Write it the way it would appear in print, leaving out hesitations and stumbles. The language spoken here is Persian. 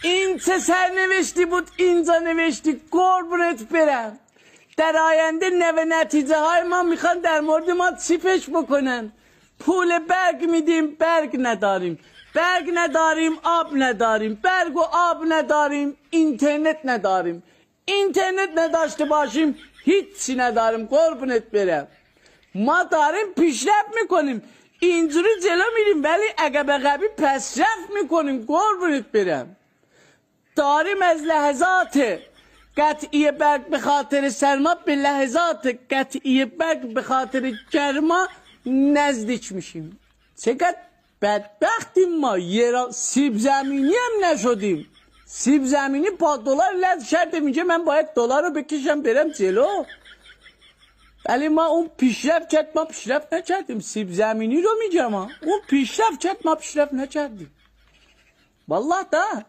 این چه سرنوشتی بود اینجا نوشتی قربونت برم. در آینده نتیجه های ما میخوان در مورد ما چی فکر بکنن. پول برگ میدیم برگ نداریم، برگ نداریم آب نداریم، برگ و آب نداریم، اینترنت نداریم، اینترنت نداشته باشیم هیچی نداریم قربونت برم. ما داریم پیشرفت میکنیم اینجوری جلو میریم ولی اگه به قبی پسرفت میکنیم قربونت برم. داریم از لحظات قطعی برگ به خاطر سرما به لحظات قطعی برگ به خاطر گرما نزدیک میشیم. چقدر بدبختیم ما. سیب زمینی هم نشدیم. سیب زمینی با دلار لد شده میگه من باید دلار رو بکشم برم جلو. ولی ما اون پیشرفت کرد ما پیشرفت نکردیم. سیب زمینی رو میگم اون پیشرفت کرد ما پیشرفت نکردیم. والله ده